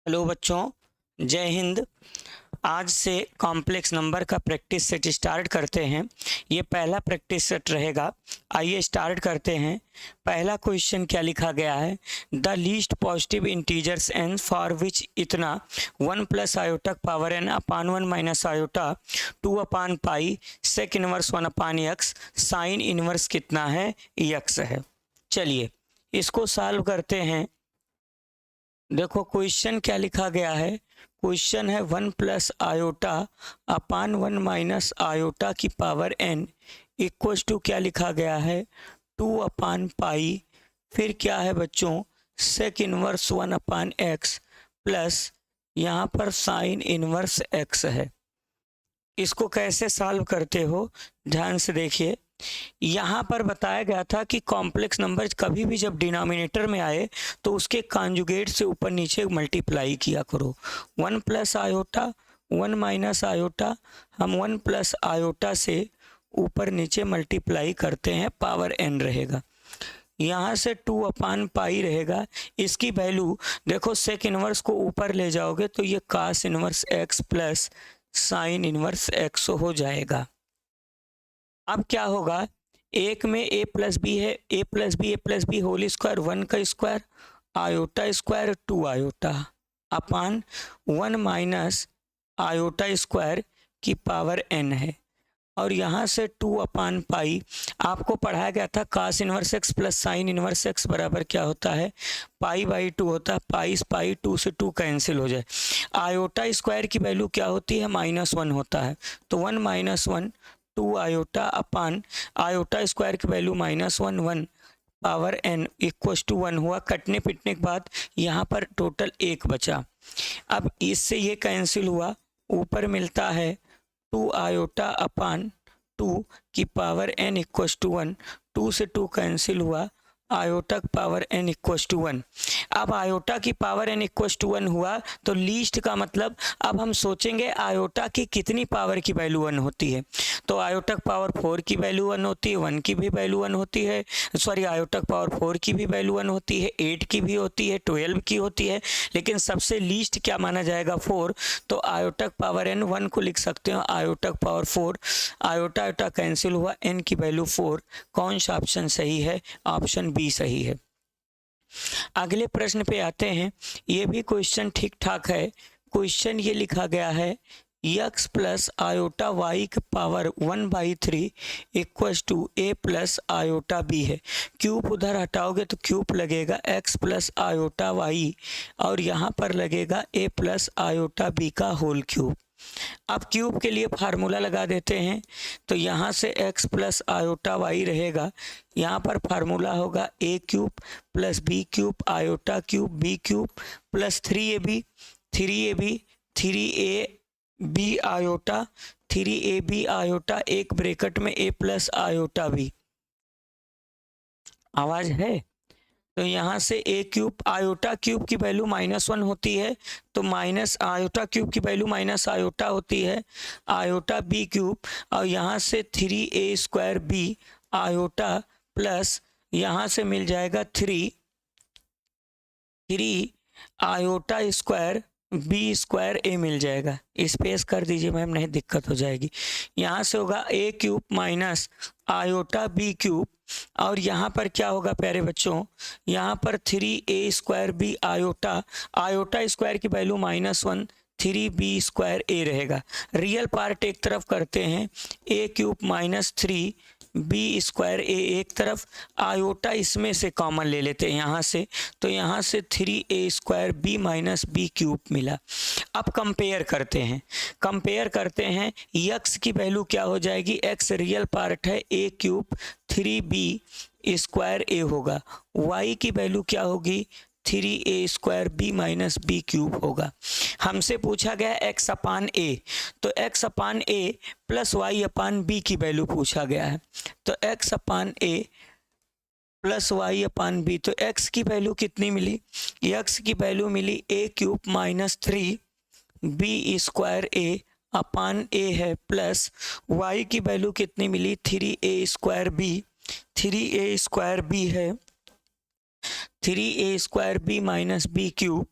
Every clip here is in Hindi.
हेलो बच्चों, जय हिंद। आज से कॉम्प्लेक्स नंबर का प्रैक्टिस सेट स्टार्ट करते हैं। ये पहला प्रैक्टिस सेट रहेगा। आइए स्टार्ट करते हैं। पहला क्वेश्चन क्या लिखा गया है? The least positive integers n for which इतना 1 plus iota power n upon 1 minus iota 2 upon pi sec inverse 1 upon x sine inverse कितना है? यक्स है। चलिए इसको सॉल्व करते हैं। देखो क्वेश्चन क्या लिखा गया है। क्वेश्चन है 1 plus iota upon 1 minus iota की पावर n इक्वल्स टू क्या लिखा गया है? 2 अपान पाई, फिर क्या है बच्चों? सेक इनवर्स 1 अपान एक्स प्लस यहाँ पर साइन इनवर्स x है। इसको कैसे सॉल्व करते हो ध्यान से देखिए। यहाँ पर बताया गया था कि कॉम्प्लेक्स नंबर कभी भी जब डिनोमिनेटर में आए तो उसके कॉन्जुगेट से ऊपर नीचे मल्टीप्लाई किया करो। 1 प्लस आयोटा 1 माइनस आयोटा, हम 1 प्लस आयोटा से ऊपर नीचे मल्टीप्लाई करते हैं, पावर n रहेगा। यहाँ से 2 अपान पाई रहेगा। इसकी वैल्यू देखो, सेक इनवर्स को ऊपर ले जाओगे तो ये cos inverse x plus sine inverse x हो जाएगा। अब क्या होगा? एक में a प्लस बी है, a plus B whole square 1 का square iota square 2 iota upon 1 minus iota square की पावर n है। और यहाँ से 2 अपान पाई, आपको पढ़ाया गया था cos inverse x plus sine inverse x बराबर क्या होता है? पाई बाई 2 होता है। पाई 2 से 2 कैंसिल हो जाए। आयोटा स्क्वायर की वैल्यू क्या होती है? -1 होता है। तो 1 minus 1 2 iota upon iota square की value -1 1 power n equals to 1 हुआ। कटने पिटने के बाद यहाँ पर टोटल 1 बचा। अब इससे ये कैंसिल हुआ, ऊपर मिलता है 2 आयोटा अपान 2 की पावर n इक्वस टू 1। 2 से 2 कैंसिल हुआ, आयोटा की पावर n इक्वस टू 1। अब आयोटा की पावर n इक्वस टू 1 हुआ तो लीस्ट का मतलब अब हम सोचेंगे आयोटा की कितनी पावर की वैल्यू 1 होती है। तो आयोटा की पावर 4 की वैल्यू 1 होती है, 1 की भी वैल्यू 1 होती है, सॉरी आयोटा की पावर 4 की भी वैल्यू 1 होती है, 8 की भी होती है, 12 की होती है, लेकिन सबसे लीस्ट क्या माना जाएगा? 4। तो आयोटा की पावर n 1 को लिख सकते हो, आयोटा की पावर 4। आयोटा आयोटा कैंसिल हुआ, n की वैल्यू 4। कौन सा ऑप्शन सही है? ऑप्शन बी सही है। अगले प्रश्न पे आते हैं। ये भी क्वेश्चन ठीक ठाक है। क्वेश्चन ये लिखा गया है x प्लस आयोटा वाई की power 1/3 equals to a plus iota b है। क्यूब उधर हटाओगे तो क्यूब लगेगा x प्लस आयोटा वाई और यहाँ पर लगेगा a प्लस आयोटा b का होल क्यूब। अब क्यूब के लिए फार्मूला लगा देते हैं। तो यहाँ से x प्लस आयोटा वाई रहेगा, यहाँ पर फार्मूला होगा a cube plus b cube iota cube b cube plus 3ab 3ab iota 3ab iota एक ब्रैकेट में a प्लस आयोटा b। आवाज है? तो यहाँ से a क्यूब आयोटा क्यूब की वैल्यू -1 होती है, तो माइनस आयोटा क्यूब की वैल्यू माइनस आयोटा होती है, आयोटा b क्यूब और यहाँ से 3a square b iota plus यहाँ से मिल जाएगा 3 आयोटा स्क्वायर बी स्क्वायर ए मिल जाएगा। स्पेस कर दीजिए मैम, नहीं दिक्कत हो जाएगी। यहाँ से होगा a cube minus iota b cube और यहाँ पर क्या होगा प्यारे बच्चों? यहाँ पर 3a square b iota, iota square की वैल्यू -1 3b स्क्वायर a रहेगा। रियल पार्ट एक तरफ करते हैं, a cube minus 3b square a एक तरफ, आयोटा इसमें से कॉमन ले लेते हैं यहाँ से, तो यहाँ से 3a square b minus b cube मिला। अब कंपेयर करते हैं x की वैल्यू क्या हो जाएगी? x रियल पार्ट है, a cube 3b square a होगा, y की वैल्यू क्या होगी? 3a square b minus b cube होगा। हमसे पूछा गया x अपान a, तो x upon a plus y upon b की वैल्यू पूछा गया है। तो x upon a plus y upon b, तो x की वैल्यू कितनी मिली? x की वैल्यू मिली a cube minus 3b square a upon a है, प्लस y की वैल्यू कितनी मिली? 3a square b, 3a square b है, 3a square b minus b cube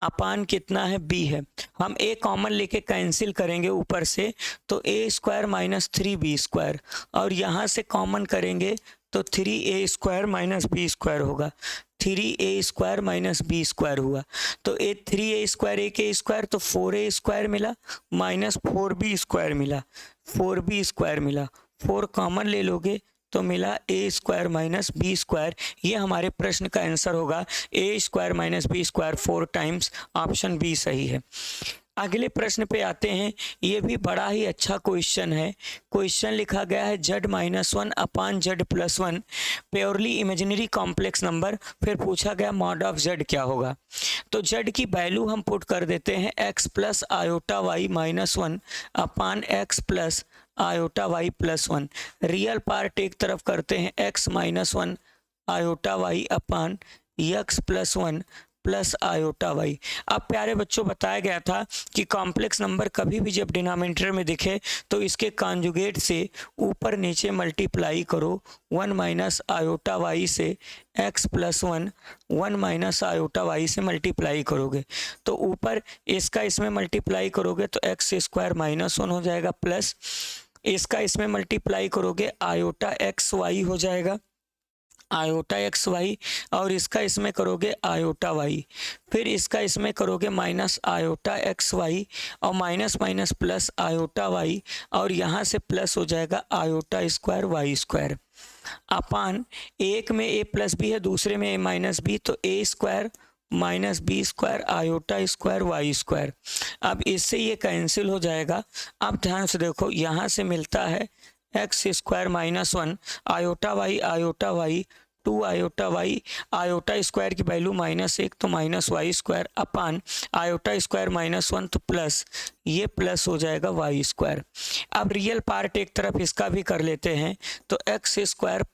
upon कितना है b है। हम a कॉमन लेके कैंसिल करेंगे ऊपर से, तो a square minus 3b square, और यहाँ से कॉमन करेंगे तो 3a square minus b square होगा। 3a square minus b square हुआ, तो 3a स्क्वायर a स्क्वायर, तो 4a स्क्वायर मिला माइनस 4b स्क्वायर मिला, 4b स्क्वायर मिला। 4 कॉमन ले लोगे तो मिला A square minus B square. ये हमारे प्रश्न का आंसर होगा, A square minus B square 4 times, option B सही है। अगले प्रश्न पे आते हैं। ये भी बड़ा ही अच्छा क्वेश्चन है। क्वेश्चन लिखा गया है z-1 अपान z+1 purely imaginary complex number. फिर पूछा गया मॉड ऑफ z क्या होगा। तो z की वैल्यू हम पुट कर देते हैं x plus iota y minus 1 upon x plus iota y plus 1। Real part एक तरफ करते हैं, x minus 1 iota y upon x plus 1 plus iota y. अब प्यारे बच्चों बताया गया था कि कॉम्प्लेक्स नंबर कभी भी जब डिनोमिनेटर में दिखे तो इसके कॉन्जुगेट से ऊपर नीचे मल्टीप्लाई करो। 1 माइनस आयोटा वाई से x plus 1, 1 minus iota y से मल्टीप्लाई करोगे तो ऊपर इसका इसमें मल्टीप्लाई करोगे तो x स्क्वायर माइनस 1 हो जाएगा, प्लस इसका इसमें मल्टीप्लाई करोगे आयोटा एक्स वाई हो जाएगा, आयोटा एक्स वाई, और इसका इसमें करोगे आयोटा वाई, फिर इसका इसमें करोगे माइनस आयोटा एक्स वाई, और minus minus plus iota y, और यहाँ से प्लस हो जाएगा iota square y square upon एक में a प्लस बी है, दूसरे में a माइनस बी, तो a square minus B square iota square y square. अब इससे ये कैंसिल हो जाएगा। अब ध्यान से देखो, यहाँ से मिलता है x square minus 1 iota y 2 iota y, iota square की वैल्यू -1 तो minus y square upon iota square -1 तो प्लस, ये प्लस हो जाएगा वाई स्क्वायर। अब रियल पार्ट एक तरफ इसका भी कर लेते हैं, तो एक्स स्क्वायर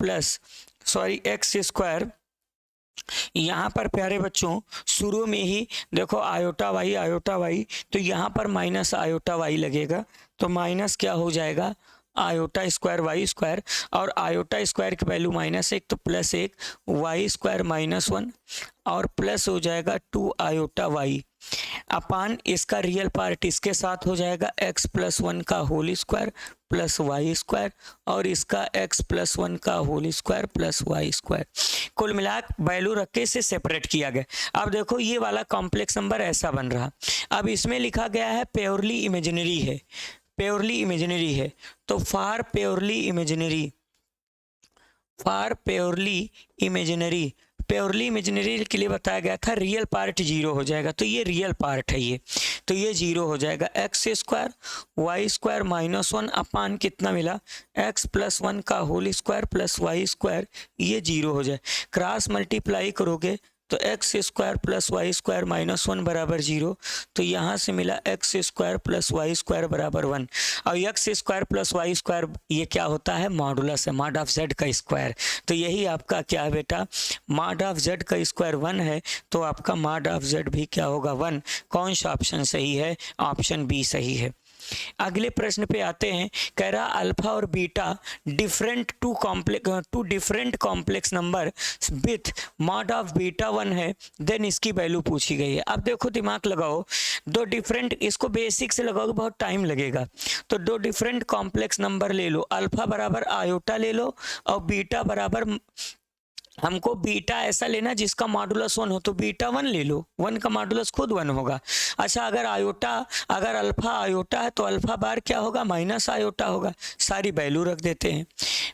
यहाँ पर प्यारे बच्चों शुरू में ही देखो आयोटा वाई, तो यहाँ पर माइनस आयोटा वाई लगेगा, तो माइनस क्या हो जाएगा आयोटा स्क्वायर वाई स्क्वायर, और आयोटा स्क्वायर की वैल्यू -1 तो +1 वाई स्क्वायर -1, और प्लस हो जाएगा 2 आयोटा वाई अपान इसका रियल पार्ट इसके साथ हो जाएगा x प्लस 1 का whole square plus y square, और इसका x प्लस 1 का whole square plus y square. कुल मिला वैल्यू रख के इसे सेपरेट किया गया। अब देखो ये वाला कॉम्प्लेक्स नंबर ऐसा बन रहा। अब इसमें लिखा गया है प्योरली इमेजिनरी है, प्योरली इमेजिनरी है, तो फार प्योरली इमेजिनरी के लिए बताया गया था रियल पार्ट 0 हो जाएगा, तो ये रियल पार्ट है ये, तो ये 0 हो जाएगा। X square y square -1 upon कितना मिला x प्लस 1 का whole square plus y square, ये 0 हो जाए। क्रॉस मल्टीप्लाई करोगे तो x square plus y square -1 बराबर 0, तो यहाँ से मिला x square plus y square बराबर 1, और x square plus y square ये क्या होता है मॉडुलस है, मॉड ऑफ z का स्क्वायर। तो यही आपका क्या है बेटा, मॉड ऑफ z का स्क्वायर 1 है, तो आपका मॉड ऑफ z भी क्या होगा 1। कौन सा ऑप्शन सही है, ऑप्शन बी सही है। अगले प्रश्न पे आते हैं। कह रहा अल्फा और beta two different complex number with mod of beta 1 है, देन इसकी वैल्यू पूछी गई है। अब देखो दिमाग लगाओ, दो डिफरेंट, इसको बेसिक से लगाओगे बहुत टाइम लगेगा, तो दो डिफरेंट कॉम्प्लेक्स नंबर ले लो, अल्फा बराबर आयोटा ले लो और बीटा बराबर, हमको बीटा ऐसा लेना जिसका मॉडुलस 1 हो, तो बीटा 1 ले लो, 1 का मॉडुलस खुद 1 होगा। अच्छा अगर अल्फा आयोटा है तो अल्फा बार क्या होगा माइनस आयोटा होगा। सारी वैल्यू रख देते हैं,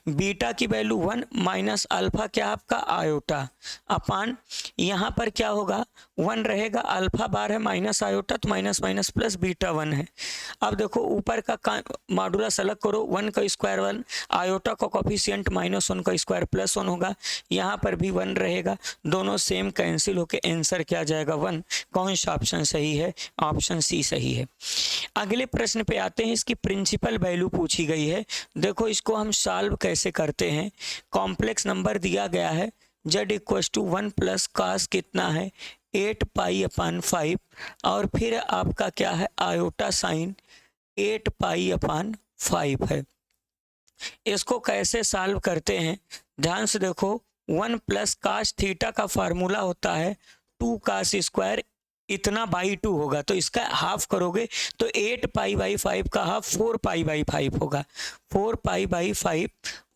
बीटा की वैल्यू 1 माइनस अल्फा क्या आपका आयोटा अपान यहाँ पर क्या होगा 1 रहेगा, अल्फा बार है माइनस आयोटा तो माइनस माइनस प्लस बीटा 1 है। अब देखो ऊपर का मॉडुलस अलग करो, 1 का स्क्वायर 1, आयोटा का कोफिशिएंट -1 का स्क्वायर +1 होगा, यहाँ पर भी 1 रहेगा, दोनों सेम कैंसिल होके आंसर क्या जाएगा 1। कौन सा ऑप्शन सही है, ऑप्शन सी सही है। अगले प्रश्न पे आते हैं, इसकी प्रिंसिपल वैल्यू पूछी गई है। देखो इसको हम सॉल्व कैसे करते हैं। कॉम्प्लेक्स नंबर दिया गया है z = 1 प्लस कास कितना है 8 पाई अपान 5, और फिर आपका क्या है आयोटा साइन 8 पाई अपान 5 है। इसको कैसे सॉल्व करते हैं, ध्यान से देखो, 1 प्लस कास थीटा का फार्मूला होता है 2 कास स्क्वायर इतना बाई 2 होगा, तो इसका हाफ करोगे तो 8 पाई बाई 5 का हाफ 4 पाई बाई 5 होगा। 4 पाई बाई 5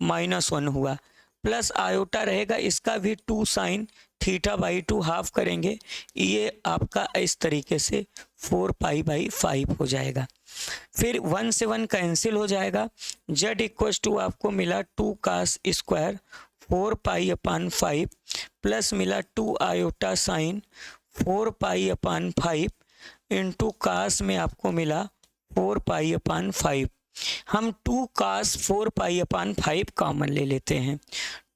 -1 हुआ, प्लस आयोटा रहेगा, इसका भी 2 साइन थीटा बाई 2 हाफ करेंगे, ये आपका इस तरीके से 4 पाई बाई 5 हो जाएगा। फिर 1 से 1 कैंसिल हो जाएगा। z इक्वल्स टू आपको मिला 2 कास स्क्वायर 4 पाई अपान 5 प्लस मिला 2 आयोटा साइन 4 पाई अपान 5 इंटू कास में आपको मिला 4 पाई अपान 5। हम 2 कास 4 पाई अपान 5 कॉमन ले लेते हैं,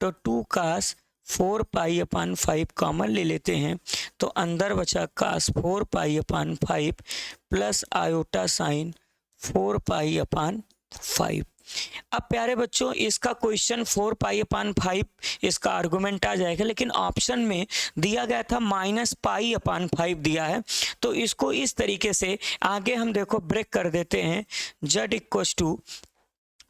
तो 2 कास 4 पाई अपान 5 कॉमन ले लेते हैं, तो अंदर बचा कास 4 पाई अपान 5 प्लस आयोटा साइन 4 पाई अपान 5। अब प्यारे बच्चों इसका क्वेश्चन 4 पाई अपान 5 इसका आर्गुमेंट आ जाएगा, लेकिन ऑप्शन में दिया गया था -पाई/5 दिया है, तो इसको इस तरीके से आगे हम देखो ब्रेक कर देते हैं। z इक्वल्स टू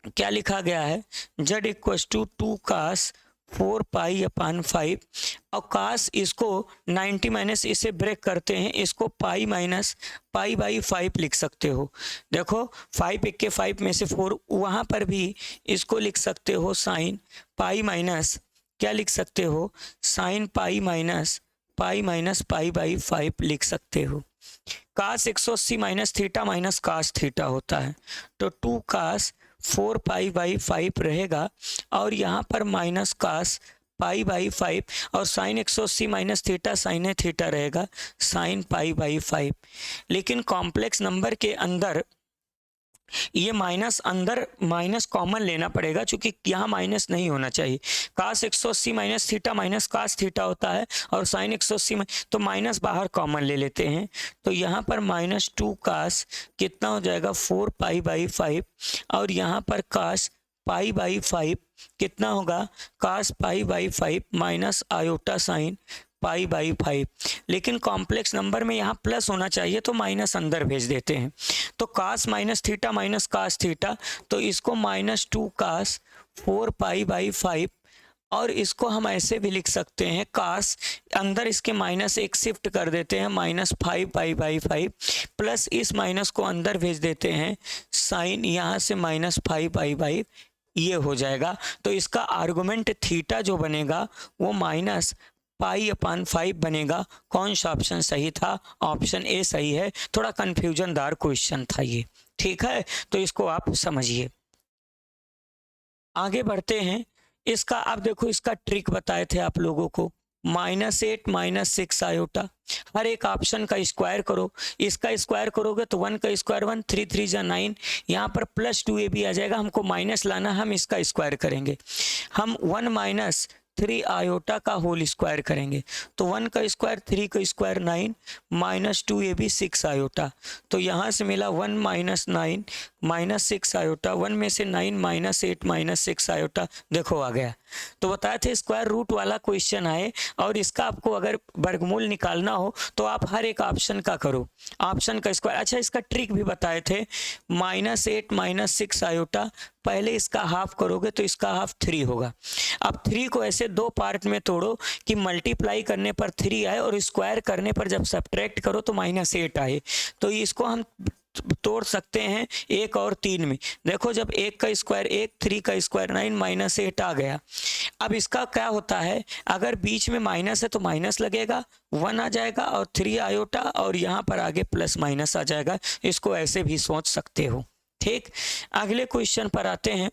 क्या लिखा गया है, z इक्वल्स टू 2 कास 4 पाई अपान 5 और कास इसको 90 माइनस इसे ब्रेक करते हैं, इसको पाई माइनस पाई बाई 5 लिख सकते हो। देखो 5 1 के 5 में से 4, वहाँ पर भी इसको लिख सकते हो साइन पाई माइनस क्या लिख सकते हो, sine pi minus pi by 5 लिख सकते हो। कास 180 माइनस कास थीटा होता है, तो 2 कास 4 पाई बाई 5 रहेगा और यहाँ पर माइनस कास पाई बाई 5 और sine 180 minus theta sine theta रहेगा साइन पाई बाई 5। लेकिन कॉम्प्लेक्स नंबर के अंदर ये माइनस अंदर माइनस कॉमन लेना पड़ेगा, क्योंकि यहाँ माइनस नहीं होना चाहिए। कास 180 माइनस कास थीटा होता है और साइन 180 तो माइनस बाहर कॉमन ले लेते हैं, तो यहाँ पर -2 कास कितना हो जाएगा 4 पाई बाई 5 और यहाँ पर कास पाई बाई 5 कितना होगा, cos pi by 5 minus iota sine pi by 5। लेकिन कॉम्प्लेक्स नंबर में यहाँ प्लस होना चाहिए, तो माइनस अंदर भेज देते हैं, तो cos minus theta minus cos theta, तो इसको -2 कास 4 पाई बाई 5 और इसको हम ऐसे भी लिख सकते हैं, कास अंदर इसके -1 शिफ्ट कर देते हैं -5 पाई बाई 5 प्लस इस माइनस को अंदर भेज देते हैं साइन यहाँ से -5 पाई बाई, ये हो जाएगा। तो इसका आर्गुमेंट थीटा जो बनेगा वो पाई अपान 5 बनेगा। कौन सा ऑप्शन सही था, ऑप्शन ए सही है। थोड़ा कंफ्यूजनदार क्वेश्चन था ये, ठीक है, तो इसको आप समझिए। आगे बढ़ते हैं, इसका आप देखो इसका ट्रिक बताए थे आप लोगों को, -8 -6 आयोटा, हर एक ऑप्शन का स्क्वायर करो, इसका स्क्वायर करोगे तो 1 का स्क्वायर 1, 3 3 जा 9, यहाँ पर +2 भी आ जाएगा, हमको माइनस लाना, हम इसका स्क्वायर करेंगे, हम 1 - 3 आयोटा का होल स्क्वायर करेंगे, तो 1 का स्क्वायर 3 का स्क्वायर 9 -2ab 6 आयोटा, तो यहाँ से मिला 1 - 9 -6 आयोटा, 1 में से 9 -8 -6 आयोटा, देखो आ गया। तो बताए थे स्क्वायर रूट वाला क्वेश्चन आए और इसका आपको अगर वर्गमूल निकालना हो तो आप हर एक ऑप्शन का करो, ऑप्शन का स्क्वायर। अच्छा इसका ट्रिक भी बताए थे, -8 -6 आयोटा, पहले इसका हाफ करोगे तो इसका हाफ 3 होगा। अब 3 को ऐसे 2 पार्ट में तोड़ो कि मल्टीप्लाई करने पर 3 आए और स्क्वायर करने पर जब सब्ट्रैक्ट करो तो -8 आए, तो इसको हम तोड़ सकते हैं 1 और 3 में। देखो जब 1 का स्क्वायर 1, 3 का स्क्वायर 9 -8 आ गया। अब इसका क्या होता है, अगर बीच में माइनस है तो माइनस लगेगा, 1 आ जाएगा और 3 आयोटा और यहाँ पर आगे प्लस माइनस आ जाएगा, इसको ऐसे भी सोच सकते हो। ठीक, अगले क्वेश्चन पर आते हैं।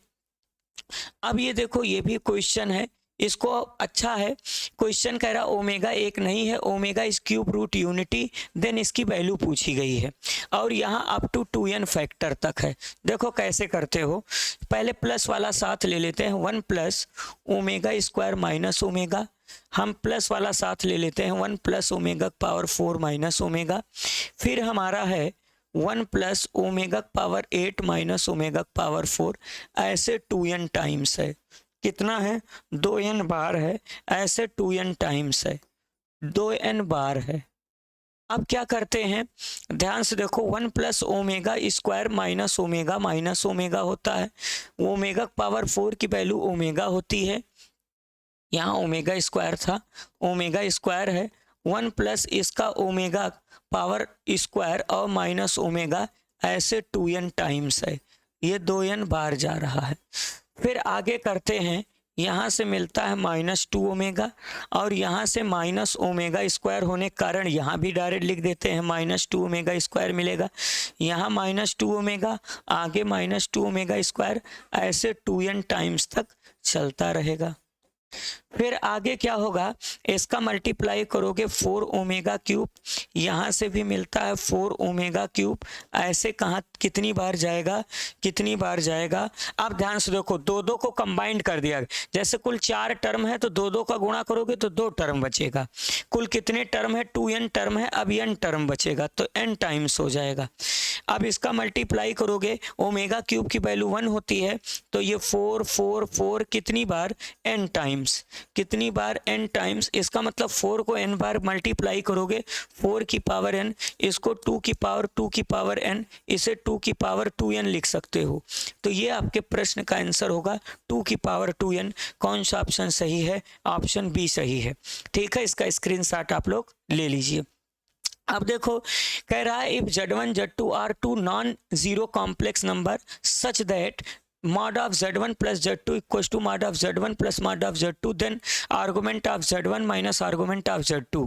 अब ये देखो ये भी क्वेश्चन है, इसको अच्छा है, क्वेश्चन कह रहा ओमेगा 1 नहीं है, omega is cube root unity, then इसकी वैल्यू पूछी गई है और यहाँ अप टू 2n फैक्टर तक है। देखो कैसे करते हो, पहले प्लस वाला साथ ले लेते हैं, 1 plus omega square minus omega, हम प्लस वाला साथ ले लेते हैं 1 plus omega power 4 minus omega, फिर हमारा है 1 plus omega power 8 minus omega power 4, ऐसे 2n टाइम्स है, कितना है 2n बार है, ऐसे 2n टाइम्स है, 2n बार है। अब क्या करते हैं, ध्यान से देखो, 1 plus omega square minus omega होता है, ओमेगा पावर 4 की वैल्यू ओमेगा होती है, यहाँ ओमेगा स्क्वायर था, ओमेगा स्क्वायर है, 1 प्लस इसका ओमेगा पावर स्क्वायर और माइनस ओमेगा ऐसे 2n टाइम्स है, ये 2n बार जा रहा है। फिर आगे करते हैं, यहाँ से मिलता है -2 ओमेगा और यहाँ से माइनस ओमेगा स्क्वायर होने के कारण यहाँ भी डायरेक्ट लिख देते हैं -2 ओमेगा स्क्वायर मिलेगा। यहाँ -2 ओमेगा, आगे -2 ओमेगा स्क्वायर, ऐसे 2n टाइम्स तक चलता रहेगा। फिर आगे क्या होगा, इसका मल्टीप्लाई करोगे 4 ओमेगा क्यूब, यहाँ से भी मिलता है 4 ओमेगा क्यूब, ऐसे कहाँ कितनी बार जाएगा, कितनी बार जाएगा। अब ध्यान से देखो, दो दो को कंबाइंड कर दिया, जैसे कुल 4 टर्म है तो दो दो का गुणा करोगे तो 2 टर्म बचेगा। कुल कितने टर्म है, 2n टर्म है, अब n टर्म बचेगा तो n टाइम्स हो जाएगा। अब इसका मल्टीप्लाई करोगे, ओमेगा क्यूब की वैल्यू 1 होती है तो ये 4 4 4 कितनी बार, n टाइम्स, कितनी बार, n टाइम्स। इसका मतलब 4 को n बार मल्टीप्लाई करोगे, 4 की पावर n, इसको 2 की पावर n, इसे 2 की पावर 2n लिख सकते हो। तो ये आपके प्रश्न का आंसर होगा 2 की पावर 2n। कौन सा ऑप्शन सही है, ऑप्शन बी सही है। ठीक है, इसका स्क्रीनशॉट आप लोग ले लीजिए। अब देखो, कह रहा है if Z1 Z2 are two non zero complex number such that mod of Z1 plus Z2 equals to mod of Z1 plus mod of Z2, then argument of Z1 minus argument of Z2।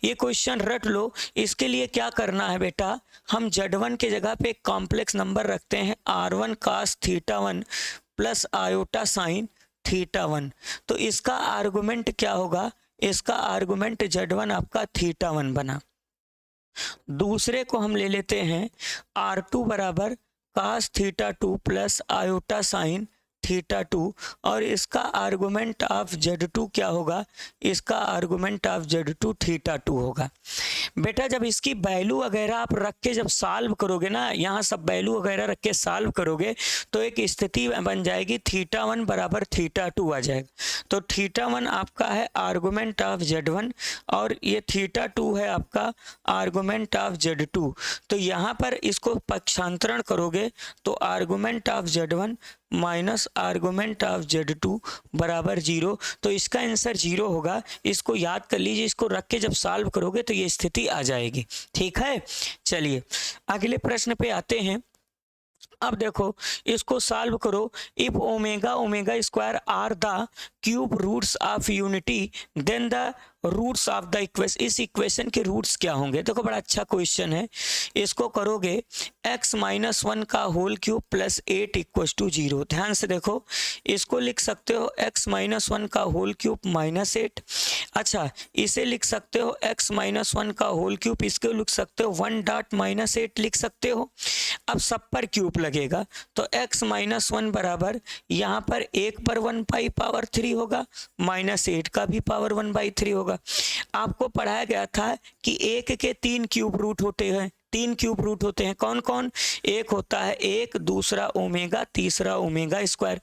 ये क्वेश्चन रट लो। इसके लिए क्या करना है बेटा, हम Z1 के जगह पे एक कॉम्प्लेक्स नंबर रखते हैं R1 cos θ1 plus iota sign θ1। तो इसका आर्गुमेंट क्या होगा, इसका आर्गुमेंट Z1 आपका θ1 बना। दूसरे को हम ले लेते हैं R2 बराबर cos θ2 प्लस आयोटा साइन θ2 और इसका आर्गुमेंट ऑफ Z2 क्या होगा, इसका आर्गुमेंट ऑफ Z2 θ2 होगा। बेटा जब इसकी वैल्यू वगैरह आप रख के जब सॉल्व करोगे ना, यहाँ सब वैल्यू वगैरह रख के सॉल्व करोगे तो एक स्थिति बन जाएगी θ1 बराबर θ2 आ जाएगा। तो θ1 आपका है आर्गुमेंट ऑफ Z1 और ये θ2 है आपका आर्गुमेंट ऑफ Z2। तो यहाँ पर इसको पक्षांतरण करोगे तो argument of Z1 minus argument of Z2 बराबर 0। तो इसका आंसर 0 होगा। इसको याद कर लीजिए, इसको रख के जब सॉल्व करोगे तो ये स्थिति आ जाएगी। ठीक है, चलिए अगले प्रश्न पे आते हैं। अब देखो इसको सॉल्व करो। If omega omega square are the cube roots of unity then the roots of the equation, इस इक्वेशन के रूट्स क्या होंगे। देखो बड़ा अच्छा क्वेश्चन है। इसको करोगे x माइनस 1 का whole cube plus 8 equals to 0। ध्यान से देखो, इसको लिख सकते हो x माइनस 1 का होल क्यूब माइनस 8। अच्छा, इसे लिख सकते हो x माइनस 1 का होल क्यूब, इसको लिख सकते हो 1 डॉट माइनस 8 लिख सकते हो। अब सब पर क्यूब लगेगा तो x माइनस 1 बराबर यहाँ पर 1 पर 1 बाई पावर 3 होगा, माइनस 8 का भी पावर 1 बाई 3 होगा। आपको पढ़ाया गया था कि 1 के 3 क्यूब रूट होते हैं, 3 क्यूब रूट होते हैं। कौन कौन, एक होता है 1, दूसरा ओमेगा, तीसरा ओमेगा स्क्वायर।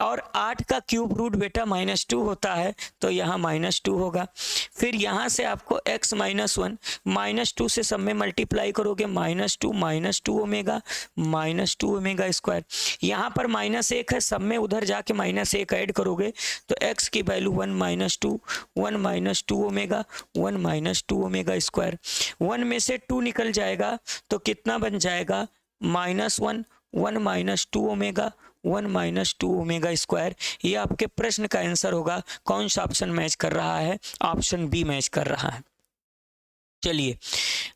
और 8 का क्यूब रूट बेटा -2 होता है तो यहाँ -2 होगा। फिर यहाँ से आपको x माइनस 1 -2 से सब में मल्टीप्लाई करोगे, -2 ओमेगा -2 ओमेगा स्क्वायर। यहाँ पर -1 है, सब में उधर जाके -1 ऐड करोगे तो x की वैल्यू 1 -2 ओमेगा 1 -2 ओमेगा स्क्वायर। 1 में से 2 निकल जाएगा तो कितना बन जाएगा, -1 1 -2 ओमेगा 1 -2 ओमेगा स्क्वायर। ये आपके प्रश्न का आंसर होगा। कौन सा ऑप्शन मैच कर रहा है, ऑप्शन बी मैच कर रहा है। चलिए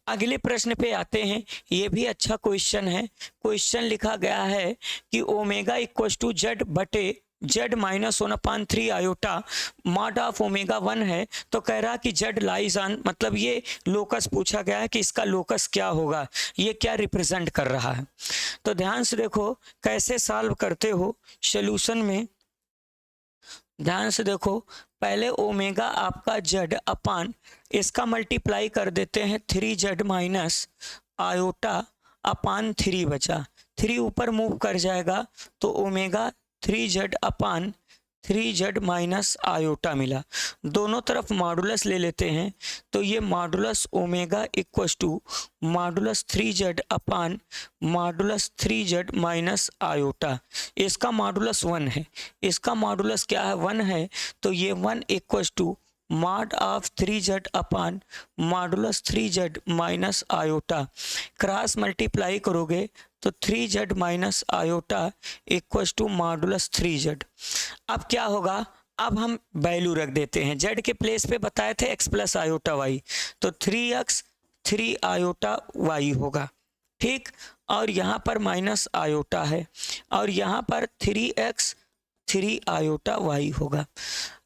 अगले प्रश्न पे आते हैं। ये भी अच्छा क्वेश्चन है। क्वेश्चन लिखा गया है कि ओमेगा इक्वस टू जेड बटे Z minus 1/3 iota mod of omega 1 है। तो कह रहा कि Z लाइज ऑन, मतलब ये लोकस पूछा गया है कि इसका लोकस क्या होगा, ये क्या रिप्रेजेंट कर रहा है। तो ध्यान से देखो कैसे सॉल्व करते हो सॉल्यूशन में। ध्यान से देखो, पहले ओमेगा आपका Z अपान इसका मल्टीप्लाई कर देते हैं 3Z माइनस आयोटा अपान 3 बचा, 3 ऊपर मूव कर जाएगा तो ओमेगा 3Z अपान 3Z माइनस आयोटा मिला। दोनों तरफ मॉडुलस ले लेते हैं तो ये modulus omega equals to modulus 3Z upon modulus 3Z minus iota. इसका मॉडुलस 1 है, इसका मॉडुलस क्या है, 1 है। तो ये 1 equals to mod of 3z upon modulus 3z minus iota, cross multiply करोगे तो 3z minus iota equals to modulus 3z। अब क्या होगा, अब हम वैल्यू रख देते हैं, z के प्लेस पे बताए थे x प्लस आयोटा y, तो 3x 3 आयोटा y होगा, ठीक। और यहाँ पर माइनस आयोटा है और यहाँ पर 3x 3 आयोटा y होगा।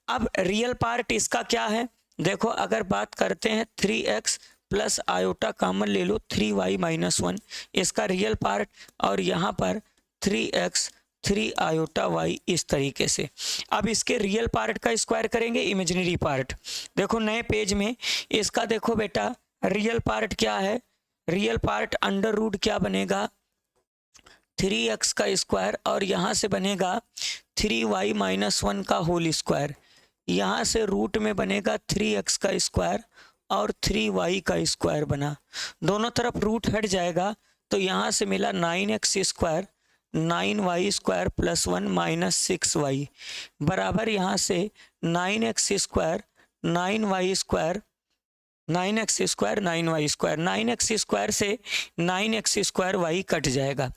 अब रियल पार्ट इसका क्या है, देखो अगर बात करते हैं 3x प्लस आयोटा कॉमन ले लो 3y माइनस 1, इसका रियल पार्ट, और यहाँ पर 3x 3 आयोटा y इस तरीके से। अब इसके रियल पार्ट का स्क्वायर करेंगे इमेजिनरी पार्ट, देखो नए पेज में इसका देखो बेटा रियल पार्ट क्या है, रियल पार्ट अंडर रूट क्या बनेगा 3x का स्क्वायर और यहाँ से बनेगा 3y माइनस 1 का होल स्क्वायर, यहाँ से रूट में बनेगा 3x का स्क्वायर और 3y का स्क्वायर बना, दोनों तरफ रूट हट जाएगा तो यहाँ से मिला 9x square 9y square plus 1 minus 6y बराबर यहाँ से 9x square 9y square 9x square 9y square, 9x square से 9x स्क्वायर y कट जाएगा,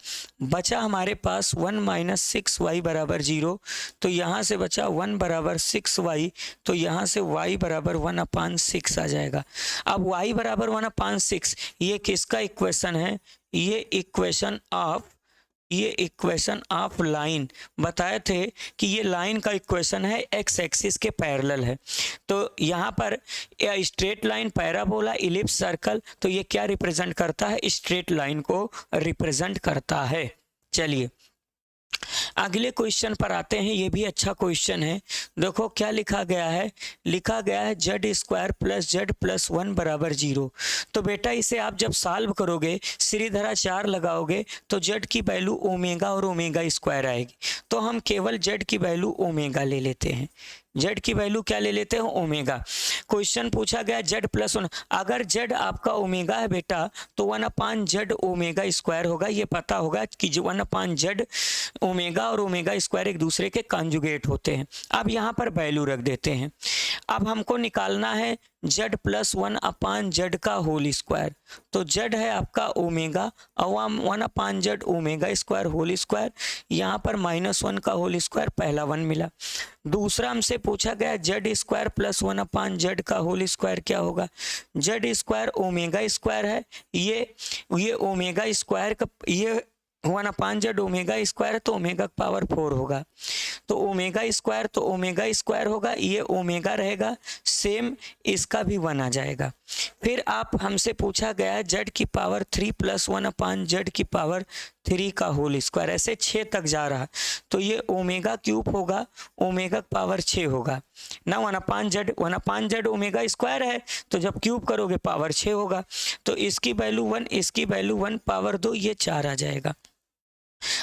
बचा हमारे पास 1 माइनस 6y बराबर 0, तो यहाँ से बचा 1 बराबर 6y, तो यहाँ से y बराबर 1/6 आ जाएगा। अब y बराबर 1/6 ये किसका इक्वेशन है, ये इक्वेशन ऑफ लाइन, बताए थे कि ये लाइन का इक्वेशन है, एक्स एक्सिस के पैरेलल है। तो यहाँ पर straight line, parabola, ellipse, circle, तो ये क्या रिप्रेजेंट करता है, स्ट्रेट लाइन को रिप्रेजेंट करता है। चलिए अगले क्वेश्चन पर आते हैं, ये भी अच्छा क्वेश्चन है। देखो क्या लिखा गया है, लिखा गया है Z square plus Z plus 1 बराबर 0। तो बेटा इसे आप जब सॉल्व करोगे, सीरीधरा 4 लगाओगे तो जेड की वैल्यू ओमेगा और ओमेगा स्क्वायर आएगी, तो हम केवल जेड की वैल्यू ओमेगा ले लेते हैं, जेड की वैल्यू क्या ले लेते हैं, ओमेगा। क्वेश्चन पूछा गया जेड प्लस 1, अगर जेड आपका ओमेगा है बेटा तो 1/z ओमेगा स्क्वायर होगा, ये पता होगा कि जो 1/z ओमेगा और ओमेगा स्क्वायर एक दूसरे के कॉन्जुगेट होते हैं। अब यहाँ पर वैल्यू रख देते हैं, अब हमको निकालना है z प्लस 1/z का होल स्क्वायर, तो z है आपका ओमेगा और 1/z omega square whole square, यहाँ पर -1 का होल स्क्वायर, पहला 1 मिला। दूसरा हमसे पूछा गया जेड स्क्वायर प्लस 1/z का होल स्क्वायर क्या होगा, जेड स्क्वायर ओमेगा स्क्वायर है, ये ओमेगा स्क्वायर का, ये 1/z ओमेगा स्क्वायर, तो ओमेगा पावर 4 होगा, तो ओमेगा स्क्वायर तो ओमेगा स्क्वायर होगा, ये ओमेगा रहेगा, सेम इसका भी 1 आ जाएगा। फिर आप हमसे पूछा गया है जेड की पावर 3 प्लस 1/z की पावर 3 का होल स्क्वायर, ऐसे 6 तक जा रहा, तो ये ओमेगा क्यूब होगा, ओमेगा पावर 6 होगा ना, 1/z ओमेगा स्क्वायर है, तो जब क्यूब करोगे पावर 6 होगा, तो इसकी वैल्यू 1, इसकी वैल्यू 1, पावर 2, ये 4 आ जाएगा।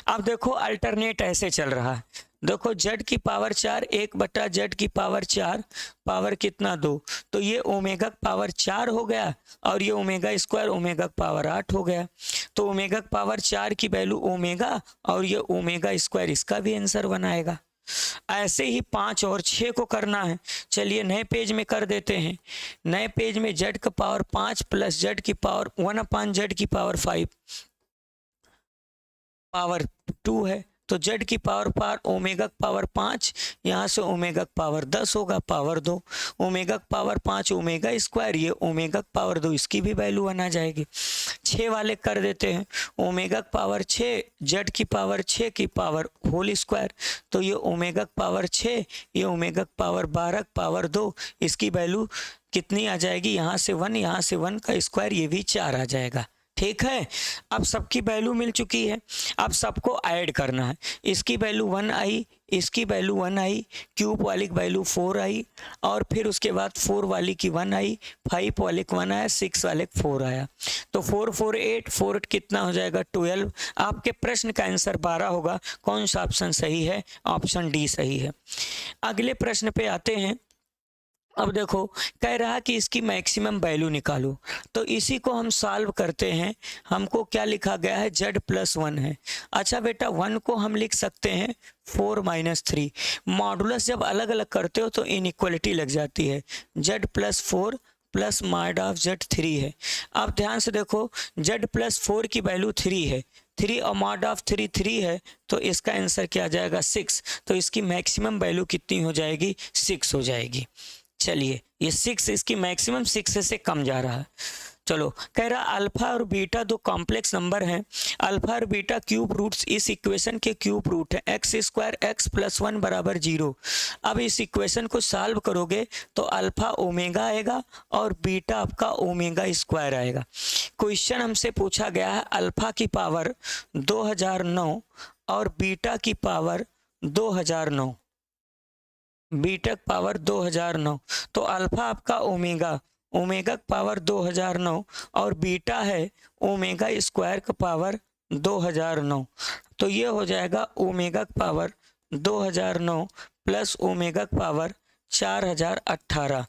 अब देखो अल्टरनेट ऐसे चल रहा है, देखो z की पावर 4 1/z की पावर 4 पावर कितना 2, तो ये ओमेगा पावर 4 हो गया और ये ओमेगा स्क्वायर ओमेगा पावर 8 हो गया, तो ओमेगा पावर 4 की वैल्यू ओमेगा और ये ओमेगा स्क्वायर, इसका भी आंसर बनाएगा। ऐसे ही 5 और 6 को करना है, चलिए नए पेज में कर देते हैं। नए पेज में z का पावर 5 प्लस z की पावर 1/z की पावर 5 पावर 2 है, तो z की पावर ओमेगा पावर 5, यहाँ से ओमेगा पावर 10 होगा, power 2, omega power 5 omega square, ये ओमेगा पावर 2, इसकी भी वैल्यू बना जाएगी। 6 वाले कर देते हैं, ओमेगा पावर 6 z की पावर 6 की पावर होल स्क्वायर, तो ये ओमेगा पावर 6, ये ओमेगा पावर 12 पावर 2, इसकी वैल्यू कितनी आ जाएगी, यहाँ से 1, यहाँ से 1 का स्क्वायर, ये भी 4 आ जाएगा। ठीक है, अब सबकी वैल्यू मिल चुकी है, अब सबको ऐड करना है, इसकी वैल्यू 1 आई, इसकी वैल्यू 1 आई, क्यूब वाली की वैल्यू 4 आई, और फिर उसके बाद 4 वाली की 1 आई, 5 वाले की 1 आया, 6 वाले 4 आया, तो 4 4 8 4 कितना हो जाएगा 12। आपके प्रश्न का आंसर 12 होगा। कौन सा ऑप्शन सही है, ऑप्शन डी सही है। अगले प्रश्न पे आते हैं, अब देखो कह रहा कि इसकी मैक्सिमम वैल्यू निकालो, तो इसी को हम सॉल्व करते हैं। हमको क्या लिखा गया है, z+1 है। अच्छा बेटा 1 को हम लिख सकते हैं 4-3। मॉडुलस जब अलग अलग करते हो तो इनइक्वलिटी लग जाती है। z+4 plus mod of z3 है। अब ध्यान से देखो z+4 की वैल्यू 3 है, 3 और मॉड ऑफ 3 है, तो इसका आंसर क्या आ जाएगा 6। तो इसकी मैक्सिमम वैल्यू कितनी हो जाएगी, 6 हो जाएगी। चलिए ये 6, इसकी मैक्सिमम 6 से कम जा रहा है। चलो कह रहा अल्फा और बीटा दो कॉम्प्लेक्स नंबर हैं, अल्फा और बीटा क्यूब रूट्स इस इक्वेशन के क्यूब रूट है, x² x+1 = 0। अब इस इक्वेशन को सॉल्व करोगे तो अल्फा ओमेगा आएगा और बीटा आपका ओमेगा² आएगा। क्वेश्चन हमसे पूछा गया है अल्फा की पावर 2009 और बीटा की पावर 2009, बीटा पावर 2009, तो अल्फा आपका ओमेगा, ओमेगा पावर 2009 और बीटा है ओमेगा² का पावर 2009, तो ये हो जाएगा omega power 2009 plus omega power 4018।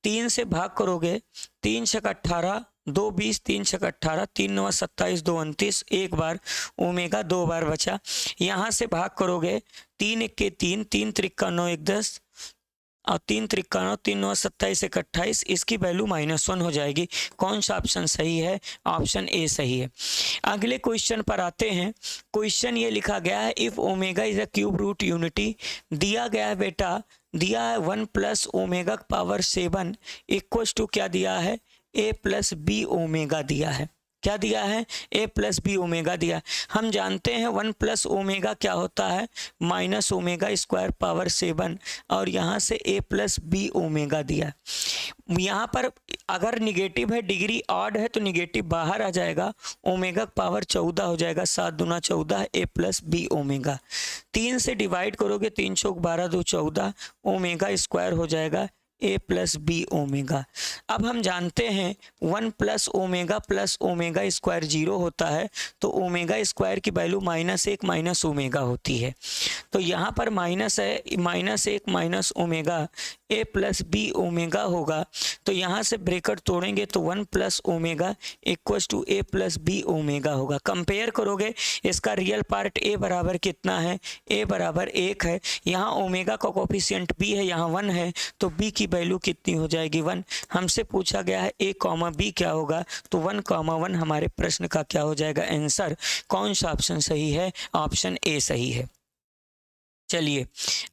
3 से भाग करोगे, 3 छक 18, 2 20, 3 छक 18, 3 9 27, 2 29, एक बार ओमेगा 2 बार बचा। यहाँ से भाग करोगे 3 1 के 3, 3 त्रिका 9 1 10 और 3 त्रिका 9, 3 9 27 1 28, इसकी वैल्यू -1 हो जाएगी। कौन सा ऑप्शन सही है, ऑप्शन ए सही है। अगले क्वेश्चन पर आते हैं। क्वेश्चन ये लिखा गया है if omega is a cube root unity, दिया गया है बेटा, दिया है 1 + ओमेगा पावर 7 इक्वल्स टू क्या दिया है, a+b ओमेगा दिया है। क्या दिया है, a+b ओमेगा दिया है। हम जानते हैं 1 + ओमेगा क्या होता है, -ओमेगा² पावर 7 और यहाँ से a+b ओमेगा दिया। यहाँ पर अगर निगेटिव है, डिग्री ऑड है तो निगेटिव बाहर आ जाएगा, ओमेगा पावर 14 हो जाएगा, 7 दूना 14 a+b ओमेगा। 3 से डिवाइड करोगे, 3 चौक 12 2 14 ओमेगा² हो जाएगा a+b ओमेगा। अब हम जानते हैं 1 + ओमेगा प्लस ओमेगा² 0 होता है, तो ओमेगा² की वैल्यू -1 ओमेगा होती है। तो यहाँ पर माइनस है, -1 ओमेगा a+b ओमेगा होगा, तो यहाँ से ब्रैकेट तोड़ेंगे तो 1 + ओमेगा = a+b ओमेगा होगा। कंपेयर करोगे, इसका रियल पार्ट a बराबर कितना है, a बराबर 1 है, यहाँ ओमेगा का कोफिशिएंट b है, यहाँ 1 है, तो b की वैल्यू कितनी हो जाएगी, 1। हमसे पूछा गया है a, b क्या होगा, तो 1, 1 हमारे प्रश्न का क्या हो जाएगा आंसर। कौन सा ऑप्शन सही है, ऑप्शन ए सही है। चलिए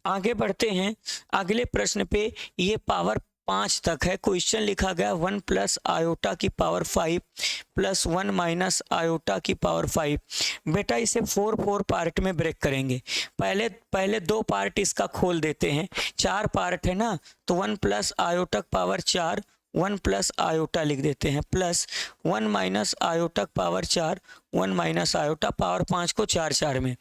आगे बढ़ते हैं अगले प्रश्न पे। ये पावर 5 तक है। क्वेश्चन लिखा गया 1 + आयोटा की पावर 5 + 1 - आयोटा की पावर 5। बेटा इसे 4 पार्ट में ब्रेक करेंगे। पहले 2 पार्ट इसका खोल देते हैं। 4 पार्ट है ना, तो 1 + आयोटा पावर 4, 1 + आयोटा लिख देते हैं, plus 1 - iota power 4, 1 - iota power 5 को 4 4 में।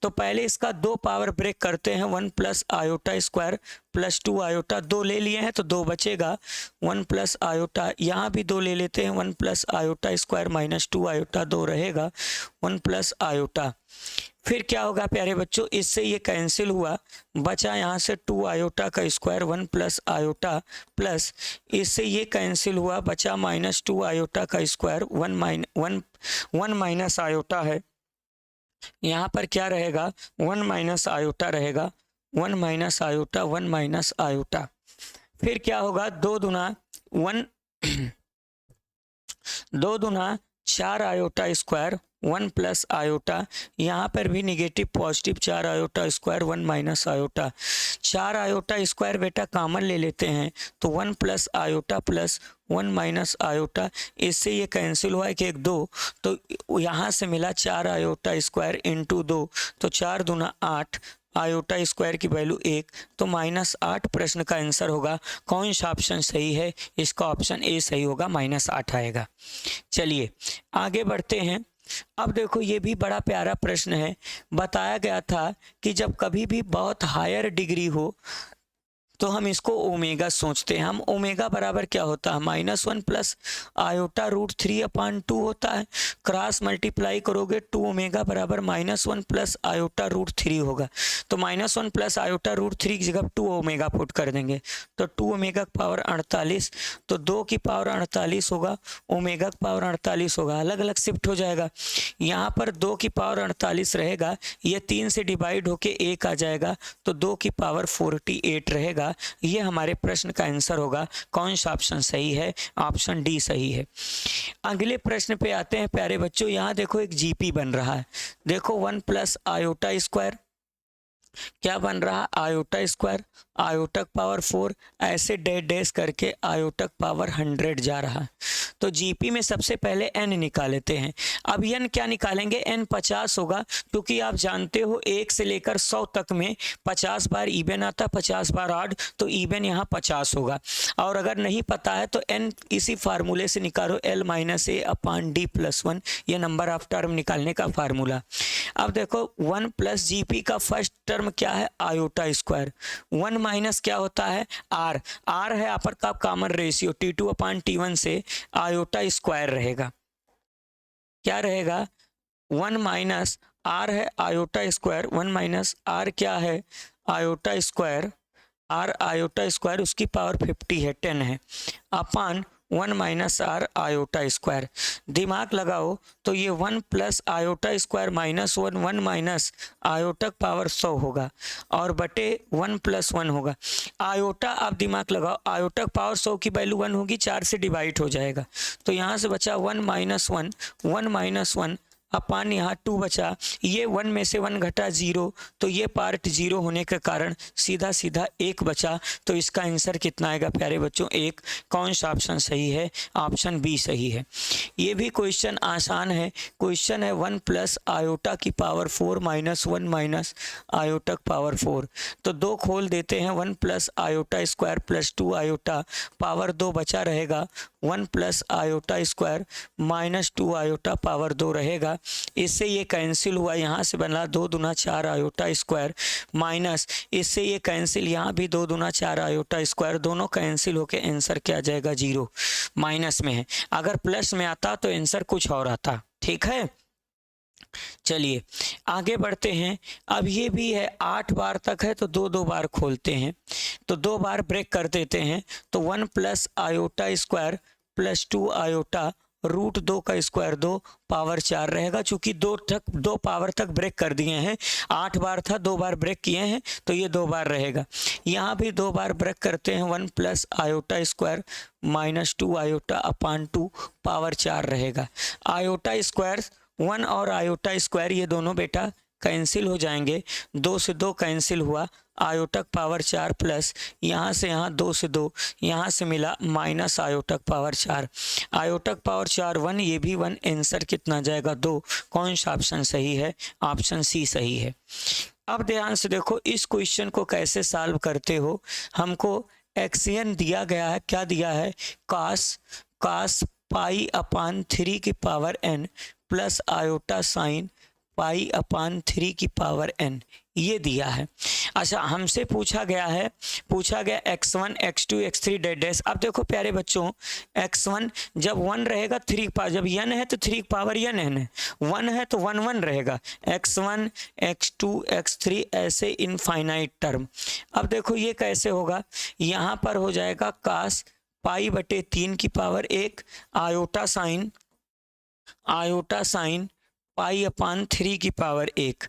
तो पहले इसका 2 पावर ब्रेक करते हैं, 1 + आयोटा² प्लस 2 आयोटा, 2 ले लिए हैं तो 2 बचेगा, 1 + आयोटा, यहाँ भी 2 ले लेते हैं, 1 + आयोटा² - 2 आयोटा, 2 रहेगा, 1 + आयोटा। फिर क्या होगा प्यारे बच्चों, इससे ये कैंसिल हुआ, बचा यहाँ से 2 आयोटा का स्क्वायर, 1 + आयोटा, प्लस इससे ये कैंसिल हुआ, बचा -2 आयोटा का स्क्वायर, 1 - आयोटा है, यहाँ पर क्या रहेगा, 1 - आयोटा रहेगा, 1 - आयोटा, 1 - आयोटा। फिर क्या होगा, 2 दूना 4 आयोटा², 1 + आयोटा, यहाँ पर भी निगेटिव पॉजिटिव, 4 आयोटा², 1 - आयोटा। 4 आयोटा² बेटा कॉमन ले लेते हैं, तो 1 + आयोटा प्लस 1 - आयोटा, इससे ये कैंसिल हुआ कि 1 2, तो यहाँ से मिला 4 आयोटा² × 2, तो 4 दूना 8, आयोटा² की वैल्यू 1, तो -8 प्रश्न का आंसर होगा। कौन सा ऑप्शन सही है, इसका ऑप्शन ए सही होगा, -8 आएगा। चलिए आगे बढ़ते हैं। अब देखो ये भी बड़ा प्यारा प्रश्न है। बताया गया था कि जब कभी भी बहुत हायर डिग्री हो तो हम इसको ओमेगा सोचते हैं। हम ओमेगा बराबर क्या होता है, -1 प्लस आयोटा रूट 3/2 होता है। क्रॉस मल्टीप्लाई करोगे 2 ओमेगा बराबर -1 प्लस आयोटा रूट 3 होगा। तो -1 प्लस आयोटा रूट 3 की जगह 2 ओमेगा पुट कर देंगे तो 2 ओमेगा की पावर 48, तो 2 की पावर 48 होगा, ओमेगा की पावर 48 होगा, अलग अलग शिफ्ट हो जाएगा। यहाँ पर 2 की पावर 48 रहेगा, ये 3 से डिवाइड होके 1 आ जाएगा, तो 2 की पावर 48 रहेगा। ये हमारे प्रश्न का आंसर होगा। कौन सा ऑप्शन सही है, ऑप्शन डी सही है। अगले प्रश्न पे आते हैं प्यारे बच्चों। यहाँ देखो एक जीपी बन रहा है, देखो 1 प्लस आयोटा स्क्वायर, क्या बन रहा, आयोटा स्क्वायर, आयोटक पावर 4, ऐसे डैश डैश करके आयोटक पावर 100 जा रहा है। तो जीपी में सबसे पहले एन निकाल लेते हैं। अब एन क्या निकालेंगे, एन 50 होगा, क्योंकि आप जानते हो 1 से लेकर 100 तक में 50 बार इवन आता, 50 बार ऑड, तो इवन यहाँ 50 होगा। और अगर नहीं पता है तो एन इसी फार्मूले से निकालो, L - A/D+1, ये नंबर ऑफ टर्म निकालने का फार्मूला। अब देखो 1 प्लस जीपी का फर्स्ट टर्म क्या है, आयोटा स्क्वायर, 1 माइनस क्या होता है, आर, आर है अपर का कॉमन रेशियो, T2/T1 से आयोटा स्क्वायर रहेगा, क्या रहेगा, 1 माइनस आर है आयोटा स्क्वायर, 1 माइनस आर क्या है, iota square, R iota square उसकी पावर 50 है, 10 है, upon 1 minus R iota square. दिमाग लगाओ तो ये 1 प्लस आयोटा स्क्वायर -1, 1 माइनस आयोटक पावर 100 होगा, और बटे 1 + 1 होगा। आयोटा आप दिमाग लगाओ, आयोटक पावर 100 की वैल्यू 1 होगी, 4 से डिवाइड हो जाएगा, तो यहाँ से बचा 1 - 1, 1 - 1 अपान यहाँ 2 बचा, ये 1 में से 1 घटा 0, तो ये पार्ट 0 होने के कारण सीधा सीधा 1 बचा। तो इसका आंसर कितना आएगा प्यारे बच्चों, 1। कौन सा ऑप्शन सही है, ऑप्शन बी सही है। ये भी क्वेश्चन आसान है, क्वेश्चन है 1 प्लस आयोटा की पावर 4 -1 माइनस आयोटा पावर 4, तो 2 खोल देते हैं, 1 plus iota square plus 2 iota, power 2 बचा रहेगा, 1 plus iota square -2 iota power 2 रहेगा। इससे ये कैंसिल हुआ, यहाँ से बना 2 दूना 4 आयोटा स्क्वायर, माइनस इससे ये कैंसिल, यहाँ भी 2 दूना 4 आयोटा स्क्वायर, दोनों कैंसिल होके आंसर क्या आ जाएगा, 0। माइनस में है, अगर प्लस में आता तो आंसर कुछ और आता, ठीक है। चलिए आगे बढ़ते हैं। अब ये भी है 8 बार तक है, तो 2 बार खोलते हैं, तो 2 बार ब्रेक कर देते हैं, तो 1 plus iota square plus 2 iota root 2 का स्क्वायर 2 पावर 4 रहेगा। चूंकि 2 पावर तक ब्रेक कर दिए हैं, 8 बार था, 2 बार ब्रेक किए हैं, तो ये 2 बार रहेगा। यहाँ भी 2 बार ब्रेक करते हैं, 1 प्लस आयोटा स्क्वायर -2 आयोटा अपान 2 पावर 4 रहेगा। आयोटा स्क्वायर 1 और आयोटा स्क्वायर ये दोनों बेटा कैंसिल हो जाएंगे, 2 से 2 कैंसिल हुआ, आयोटक पावर 4 प्लस यहाँ से यहाँ 2 से 2, यहाँ से मिला माइनस आयोटक पावर 4, आयोटक पावर 4 1, ये भी 1, आंसर कितना जाएगा, 2। कौन सा ऑप्शन सही है, ऑप्शन सी सही है। अब ध्यान से देखो इस क्वेश्चन को कैसे सॉल्व करते हो। हमको एक्सियन दिया गया है, क्या दिया है, कास पाई अपान 3 की power n plus iota sine pi upon 3 की पावर n, ये दिया है। अच्छा हमसे पूछा गया x1 x2 x3 डैश। अब देखो प्यारे बच्चों, x1 जब 1 रहेगा 3 पावर, जब n है तो 3 की पावर n है, 1 है तो 1 1 रहेगा, x1 x2 x3 ऐसे इनफाइनाइट टर्म। अब देखो ये कैसे होगा, यहाँ पर हो जाएगा कास पाई बटे 3 की power 1 iota sine pi upon 3 की पावर 1,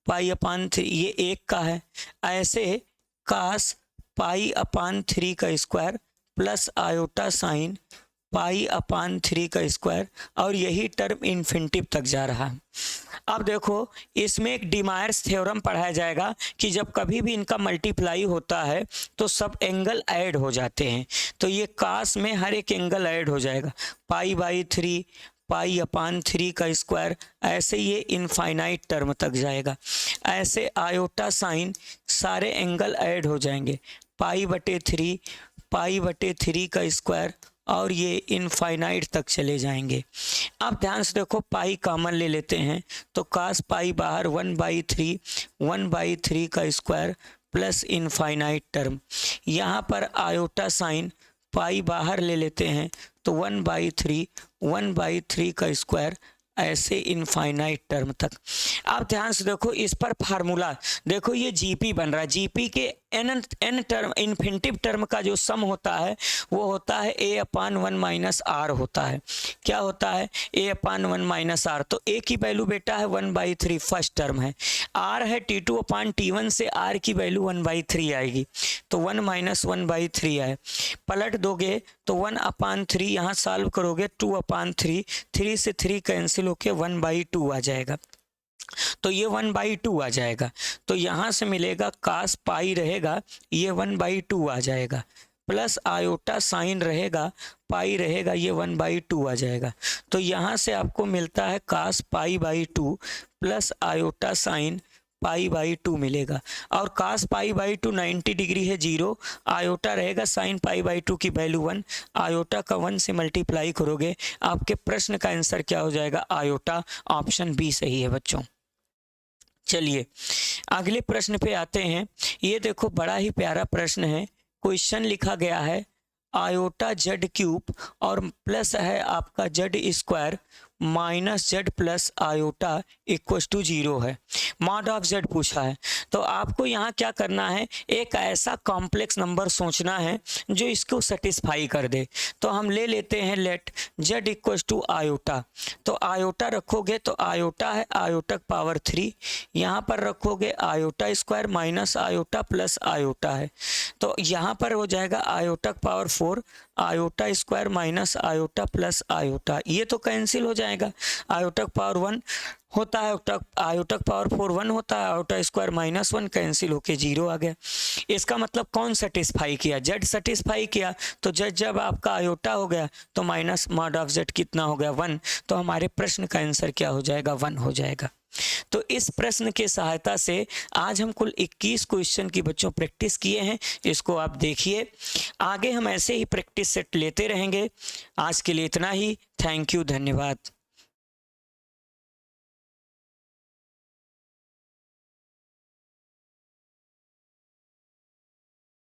पाई अपान 3 ये 1 का है, ऐसे कास पाई अपान 3 का square plus iota sine pi upon 3 का स्क्वायर, और यही टर्म इन्फिनिटिव तक जा रहा है। अब देखो इसमें एक डिमायर्स थ्योरम पढ़ाया जाएगा कि जब कभी भी इनका मल्टीप्लाई होता है तो सब एंगल ऐड हो जाते हैं, तो ये कास में हर एक एंगल ऐड हो जाएगा, पाई/3 पाई अपान 3 का स्क्वायर, ऐसे ये इनफाइनाइट टर्म तक जाएगा। ऐसे आयोटा साइन सारे एंगल ऐड हो जाएंगे, पाई/3 पाई/3 का स्क्वायर, और ये इनफाइनाइट तक चले जाएंगे। अब ध्यान से देखो पाई कॉमन ले लेते हैं, तो कास पाई बाहर 1/3 1/3 का स्क्वायर प्लस इनफाइनाइट टर्म। यहाँ पर आयोटा साइन पाई बाहर ले लेते हैं तो 1/3 का स्क्वायर, ऐसे इनफाइनाइट टर्म तक। आप ध्यान से देखो, इस पर फार्मूला देखो, ये जीपी बन रहा है। जीपी के एन टर्म, इन्फिनिटिव टर्म का जो सम होता है वो होता है a/1 - r होता है। क्या होता है? a/1 - r। तो a की वैल्यू बेटा है 1/3, फर्स्ट टर्म है। r है T2/T1 से r की वैल्यू 1/3 आएगी, तो 1 - 1/3 आए। पलट दोगे तो 1/3, यहाँ सॉल्व करोगे 2/3, 3 से 3 कैंसिल होके 1/2 आ जाएगा। तो ये 1/2 आ जाएगा। तो यहाँ से मिलेगा cos पाई रहेगा, ये 1/2 आ जाएगा, प्लस आयोटा साइन रहेगा, पाई रहेगा, ये 1/2 आ जाएगा। तो यहाँ से आपको मिलता है cos π/2 प्लस आयोटा साइन π/2 मिलेगा। और cos π/2 90 डिग्री है 0, आयोटा रहेगा साइन π/2 की वैल्यू 1, आयोटा का 1 से मल्टीप्लाई करोगे, आपके प्रश्न का आंसर क्या हो जाएगा? आयोटा। ऑप्शन बी सही है बच्चों। चलिए अगले प्रश्न पे आते हैं। ये देखो बड़ा ही प्यारा प्रश्न है। क्वेश्चन लिखा गया है आयोटा जेड क्यूब और प्लस है आपका z square minus z plus iota equal to 0 है। मॉड ऑफ जेड पूछा है। तो आपको यहाँ क्या करना है? एक ऐसा कॉम्प्लेक्स नंबर सोचना है जो इसको सेटिस्फाई कर दे। तो हम ले लेते हैं let z equal to iota. तो आयोटा रखोगे तो आयोटा है आयोटक पावर 3, यहाँ पर रखोगे iota square minus iota plus iota है, तो यहाँ पर हो जाएगा आयोटक power 4, iota square minus iota plus iota, ये तो कैंसिल हो जाएगा। आयोटक पावर 1 होता है, आयोटक पावर 4 1 होता है, आयोटा स्क्वायर -1 कैंसिल होके 0 आ गया। इसका मतलब कौन सेटिस्फाई किया? जेड सेटिस्फाई किया। तो जेड जब आपका आयोटा हो गया तो माइनस मॉड ऑफ जेड कितना हो गया? 1। तो हमारे प्रश्न का आंसर क्या हो जाएगा? 1 हो जाएगा। तो इस प्रश्न के सहायता से आज हम कुल 21 क्वेश्चन की बच्चों प्रैक्टिस किए हैं। इसको आप देखिए, आगे हम ऐसे ही प्रैक्टिस सेट लेते रहेंगे। आज के लिए इतना ही। थैंक यू, धन्यवाद।